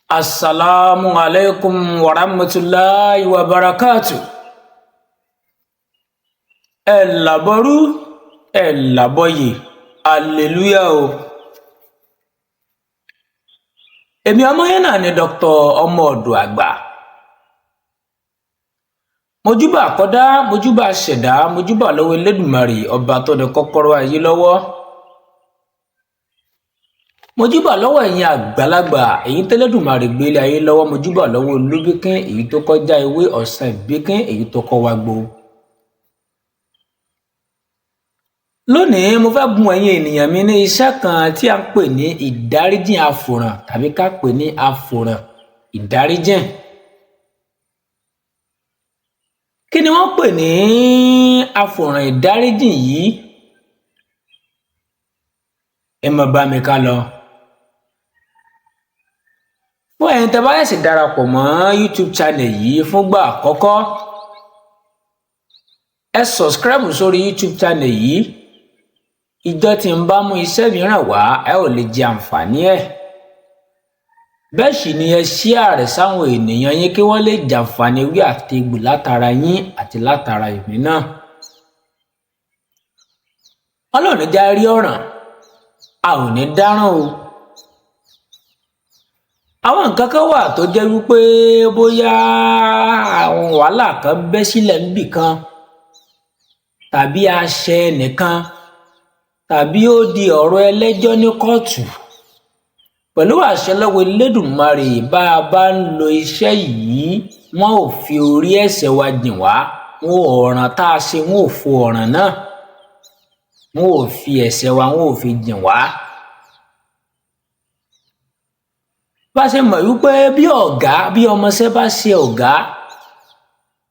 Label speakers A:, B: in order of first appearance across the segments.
A: Assalamu alaikum wa rahmatullahi wa barakatuh. Ẹ làbọrú, ẹ làbọyè, hallelujah o. Èmi ọmọ yẹn náà ni Dr. ọmọ ọ̀dọ̀ àgbà. Mojúbà àkọ́dá, mojúbà ṣẹ̀dá, mojúbà lọ́wọ́ Elédùmarè ọba tó ní kọ́kọ́rọ́ ayé lọ́wọ́. Mojúbà lọ́wọ́ ẹ̀yin àgbàlagbà, èyí tẹ́lẹ́dùmarè gbélé ayé lọ́wọ́. Mojúbà lọ́wọ́ olúbíkín, èyí tó kọjá ewé, ọ̀sán ìbíkín, èyí tó kọ́ wa gbó. Lónìí mo fẹ́ bùn ẹ̀yin ènìyàn mi ní iṣẹ́ kan tí a ń pè ní ìdáríjìn àfòràn tàbí ká pè ní àfòràn ìdáríjìn. Kí ni wọ́n pè ní àfòràn ìdáríjìn yìí? Ẹ máa bá mi ká lọ. Fún ẹ̀yin tẹ́ bá ṣẹ̀ṣẹ̀ darapọ̀ mọ́ YouTube channel yìí fúngbà àkọ́kọ́, ẹ subscribe sórí YouTube channel yìí. Ìjọ tí ń bá mú iṣẹ́ mìíràn wá, ẹ ò lè jẹ àǹfààní ẹ̀. Bẹ́ẹ̀ sì ni ẹ share rẹ̀ sáwọn ènìyàn yín kí wọ́n lè jàǹfààní ewé àti egbò látara yín àti látara èmi náà. Ọlọ́run já rí ọ̀ràn, a ò ní dáràn o. Àwọn nǹkan kan wà tó jẹ́ wípé bóyá àwọn wàhálà kan bẹ́ sílẹ̀ níbì kan, tàbí àṣẹ nìkan, tàbí ó di ọ̀rọ̀ ẹlẹ́jọ́ ní kóòtù. Pẹ̀lú àṣẹ lọ́wọ́ Elédùmarè, bá a bá ń lo iṣẹ́ yìí, wọn ò fi orí ẹ̀ṣẹ̀ wa jìn wá, wọn ò ọ̀ràn tá a ṣe, wọn ò fo ọ̀ràn náà, wọn ò fi ẹ̀ṣẹ̀ wa, wọn ò fi jìn wá. Bá ṣe mọ̀ wípé bí ọ̀gá, bí ọmọọṣẹ́ bá ṣe ọ̀gá,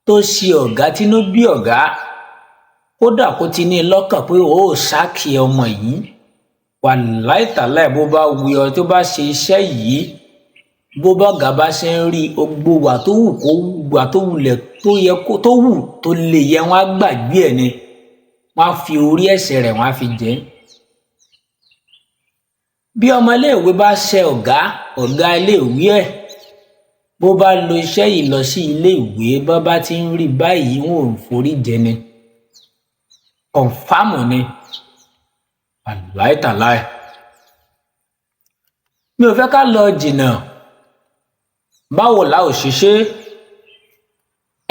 A: tó ṣe ọ̀gá tínú bí ọ̀gá, kódà kó ti ní lọ́kàn pé ó ṣáàkì ọmọ yìí, wàláhì tàláhì bó bá wù ọ tó bá ṣe iṣẹ́ yìí, bó bá ọ̀gá bá ṣe ń rí gbogbo wà tó wù kó wà tó wulẹ̀ tó yẹ kó tó wù tó lè yẹ, wọn á gbàgbé ẹ̀ ni, wọn á fi orí ẹ̀ṣẹ̀ rẹ̀ wọn á fi jẹ́. Bí ọmọ iléèwé bá ṣe ọ̀gá iléèwé ẹ̀, bó bá lo iṣẹ́ yìí lọ sí iléèwé, bó bá ti ń rí báyìí, wọn ò forí jẹ ni, kọ̀ǹfàmù ni, wàláhì tàláhì. Mi ò fẹ́ ká lọ jìnnà. Báwo la ò ṣe ṣe?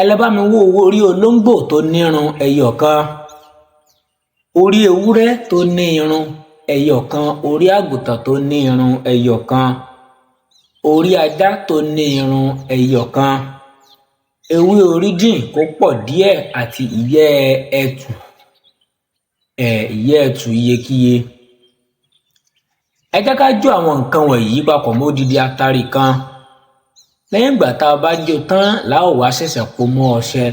A: Ẹ lọ bá mi wo owó orí olóńgbò tó nírun ẹyọ kan, orí ewúrẹ́ tó ní irun ẹyọ kan, orí àgùntàn tó ní irun ẹyọ kan, orí ajá tó ní irun ẹyọ kan, ewé oríjìn kó pọ̀ díẹ̀ àti ìyẹ́ ẹtù, ìyẹ́ ẹtù iyekíye. Ẹ jẹ́ ká jó àwọn nǹkan wọ̀nyí papọ̀ mọ́ odidi atari kan. Lẹ́yìn ìgbà tá a bá jó tán, láò wá ṣẹ̀ṣẹ̀ po mọ́ ọṣẹ.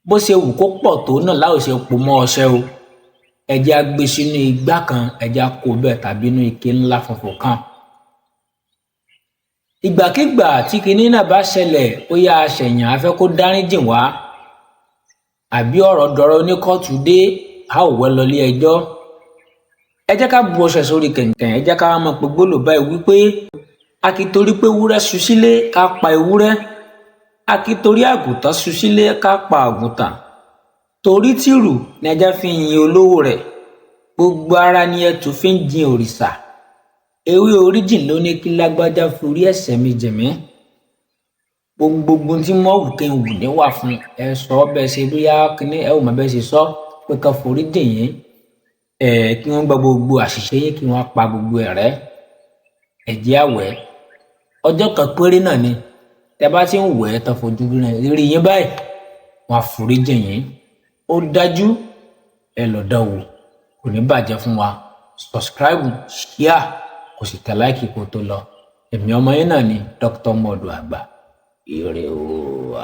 A: Bó ṣe wù kó pọ̀ tó náà láò ṣe po mọ́ ọṣẹ o. Ẹ jẹ́ á gbé sínú igbá kan, ẹ jẹ́ á kó bẹ́ẹ̀ tàbí inú ike ńlá funfun kan. Ìgbàkígbà tí kinní náà bá ṣẹlẹ̀, ó yá aṣẹ̀yàn á fẹ́ kó dáríjìn wá, àbí ọ̀rọ̀ dọ̀rọ̀ ní kóòtù dé, a ò wẹ́ lọ ilé ẹjọ́. Ẹ jẹ́ ká bu ọṣẹ sórí kẹ̀ǹkẹ̀ǹ, ẹ jẹ́ ká mọ̀ pé gbólóhùn báyìí wípé a kì í torí pé ewúrẹ́ ṣu sílé ká pa ewúrẹ́, a kì í torí àgùntàn ṣu sílé ká pa àgùntàn. Torí tìrù ni ajá fi ń yin olówó rẹ̀, gbogbo ara ni ẹtù fi ń jin òrìṣà. Ewé oríjìn ló ní kí lágbájá forí ẹ̀ṣẹ̀ mi jìn mí. Gbogbo tí mo wù kí n wù ní wà fún ẹ sọ bẹ́ẹ̀ ṣe bóyá kíní ẹ ò mọ bẹ́ẹ̀ ṣe sọ pé ká forí jìn yín, kí wọ́n gba gbogbo àṣìṣe yín, kí wọ́n pa gbogbo ẹ̀ rẹ́. Ẹ jẹ́ á wẹ̀. Ọjọ́ kan péré náà ni, tẹ́ bá ti ń wẹ̀ ẹ́ tán fojú rí yín báyìí, wọ́n á forí jìn yín. Ó dájú, ẹ lọ dánwò, kò ní bàjẹ́ fún wa. Subscribe, share, kò sì tẹ like kó tó lọ. Èmi ọmọ yín náà ni Dr. ọmọ ọ̀dọ̀ àgbà. Ire o.